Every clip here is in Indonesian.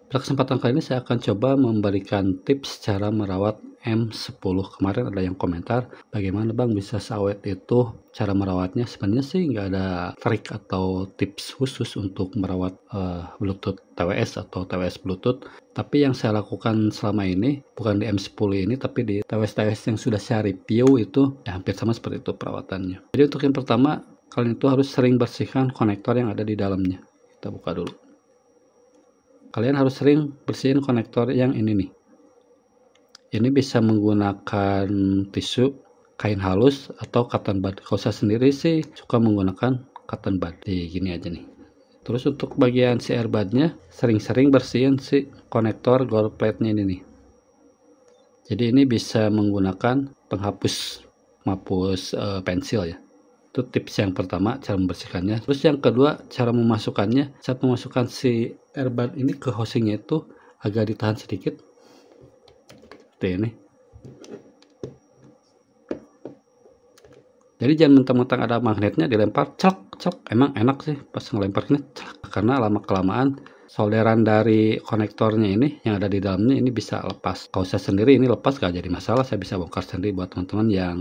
Pada kesempatan kali ini saya akan coba memberikan tips cara merawat M10. Kemarin ada yang komentar, bagaimana Bang bisa seawet itu cara merawatnya. Sebenarnya sih nggak ada trik atau tips khusus untuk merawat Bluetooth TWS atau TWS Bluetooth. Tapi yang saya lakukan selama ini, bukan di M10 ini, tapi di TWS-TWS yang sudah saya review itu ya hampir sama seperti itu perawatannya. Jadi untuk yang pertama, kalian itu harus sering bersihkan konektor yang ada di dalamnya. Kita buka dulu. Kalian harus sering bersihin konektor yang ini nih. Ini bisa menggunakan tisu, kain halus, atau cotton bud. Kalau saya sendiri sih suka menggunakan cotton bud. Gini aja nih. Terus untuk bagian si airbudnya, sering-sering bersihin si konektor gold plate-nya ini nih. Jadi ini bisa menggunakan penghapus pensil ya. Itu tips yang pertama, cara membersihkannya. Terus yang kedua, cara memasukkannya. Saat memasukkan si airbud ini ke housingnya itu agak ditahan sedikit seperti ini. Jadi jangan mentang-mentang ada magnetnya dilempar cok. Emang enak sih pas ngelemparnya cok, karena lama kelamaan solderan dari konektornya ini yang ada di dalamnya ini bisa lepas. Kalau saya sendiri ini lepas gak jadi masalah, saya bisa bongkar sendiri. Buat teman-teman yang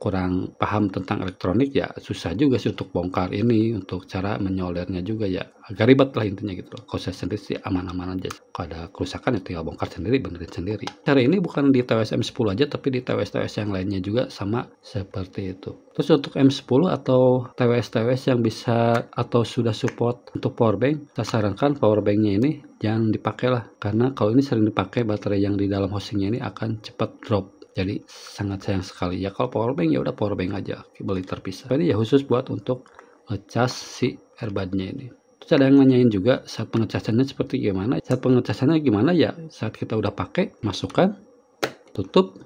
kurang paham tentang elektronik ya susah juga sih untuk bongkar ini, untuk cara menyoldernya juga ya agak ribet lah intinya gitu loh. Kalau saya sendiri sih aman-aman aja. Kalau ada kerusakan ya tinggal bongkar sendiri, benerin sendiri. Cara ini bukan di TWS M10 aja, tapi di TWS-TWS yang lainnya juga sama seperti itu. Terus untuk M10 atau TWS-TWS yang bisa atau sudah support untuk powerbank, saya sarankan powerbanknya ini jangan dipakai lah, karena kalau ini sering dipakai baterai yang di dalam housingnya ini akan cepat drop. Jadi sangat sayang sekali ya. Kalau powerbank ya udah powerbank aja, beli terpisah. Ini ya khusus buat untuk ngecas si airbudnya ini. Terus ada yang nanyain juga saat pengecasannya seperti gimana. Saat pengecasannya gimana ya, saat kita udah pakai, masukkan, tutup,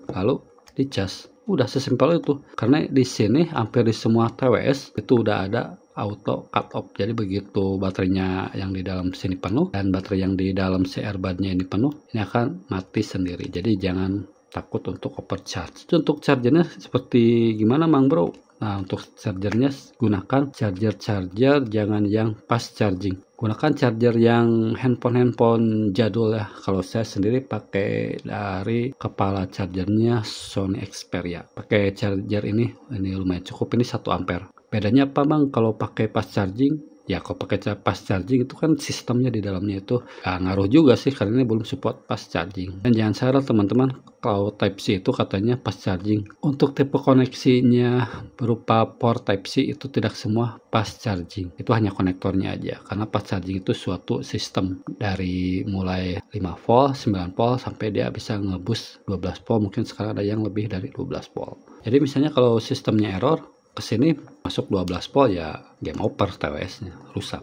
lalu dicas. Udah sesimpel itu. Karena di sini hampir di semua TWS itu udah ada auto cut off. Jadi begitu baterainya yang di dalam sini penuh dan baterai yang di dalam si airbudnya ini penuh, ini akan mati sendiri. Jadi jangan takut untuk overcharge. Untuk chargernya seperti gimana Mang Bro? Nah, untuk chargernya gunakan charger jangan yang fast charging. Gunakan charger yang handphone jadul ya. Kalau saya sendiri pakai dari kepala chargernya Sony Xperia. Pakai charger ini lumayan cukup, ini 1 ampere. Bedanya apa Bang kalau pakai fast charging? Ya kalau pakai fast charging itu kan sistemnya di dalamnya itu ngaruh juga sih, karena ini belum support fast charging. Dan jangan salah teman-teman, kalau Type C itu katanya fast charging. Untuk tipe koneksinya berupa port Type C itu tidak semua fast charging. Itu hanya konektornya aja, karena fast charging itu suatu sistem dari mulai 5 volt, 9 volt sampai dia bisa ngeboost 12 volt. Mungkin sekarang ada yang lebih dari 12 volt. Jadi misalnya kalau sistemnya error, kesini masuk 12 volt ya game over, TWS-nya rusak.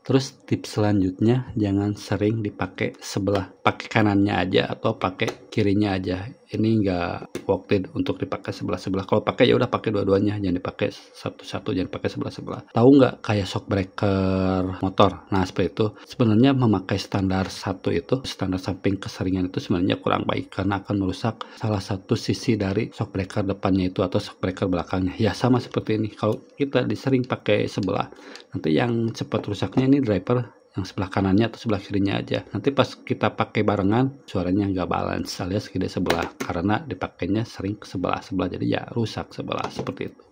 Terus tips selanjutnya, jangan sering dipakai sebelah, pakai kanannya aja atau pakai kirinya aja. Ini nggak worth it untuk dipakai sebelah-sebelah. Kalau pakai ya udah pakai dua-duanya, jangan dipakai satu-satu, jangan pakai sebelah-sebelah. Tahu nggak kayak shock breaker motor? Nah seperti itu. Sebenarnya memakai standar satu itu, standar samping keseringan itu sebenarnya kurang baik karena akan merusak salah satu sisi dari shock breaker depannya itu atau shock breaker belakangnya. Ya sama seperti ini. Kalau kita disering pakai sebelah, nanti yang cepat rusaknya ini driver yang sebelah kanannya atau sebelah kirinya aja. Nanti pas kita pakai barengan suaranya nggak balance alias gede sebelah karena dipakainya sering ke sebelah jadi ya rusak sebelah seperti itu.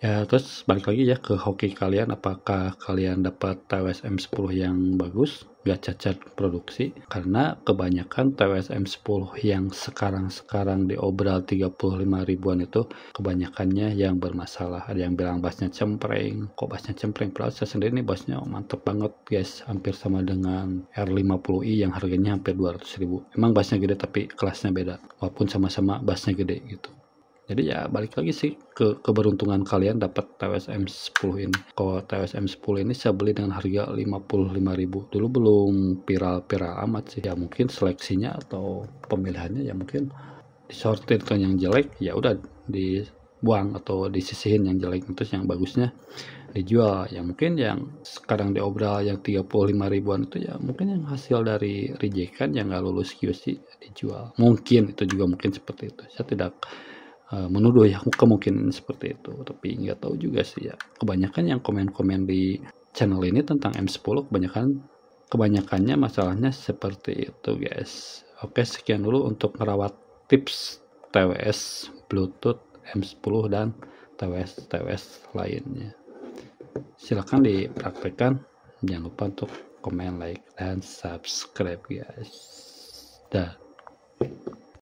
Ya terus balik lagi ya ke hoki kalian, apakah kalian dapat TWS M10 yang bagus, gak cacat produksi? Karena kebanyakan TWS M10 yang sekarang diobral 35 ribuan itu kebanyakannya yang bermasalah. Ada yang bilang bassnya cempreng, kok bassnya cempreng? Padahal saya sendiri nih bassnya mantep banget guys, hampir sama dengan R50i yang harganya hampir 200 ribu. Emang bassnya gede tapi kelasnya beda, walaupun sama-sama bassnya gede gitu. Jadi ya balik lagi sih ke keberuntungan kalian dapat TWS M10 ini. Kalau TWS M10 ini saya beli dengan harga 55.000. Dulu belum viral amat sih. Ya mungkin seleksinya atau pemilihannya ya mungkin disortir ke yang jelek ya udah dibuang atau disisihin yang jelek, terus yang bagusnya dijual. Ya mungkin yang sekarang diobral yang 35 ribuan itu ya mungkin yang hasil dari rejekan yang nggak lulus QC dijual. Mungkin itu juga mungkin seperti itu. Saya tidak menuduh ya kemungkinan seperti itu, tapi nggak tahu juga sih ya. Kebanyakan yang komen-komen di channel ini tentang M10 kebanyakan kebanyakannya masalahnya seperti itu guys. Oke, sekian dulu untuk merawat tips TWS Bluetooth M10 dan TWS lainnya. Silahkan dipraktekkan, jangan lupa untuk komen, like, dan subscribe guys. Dah.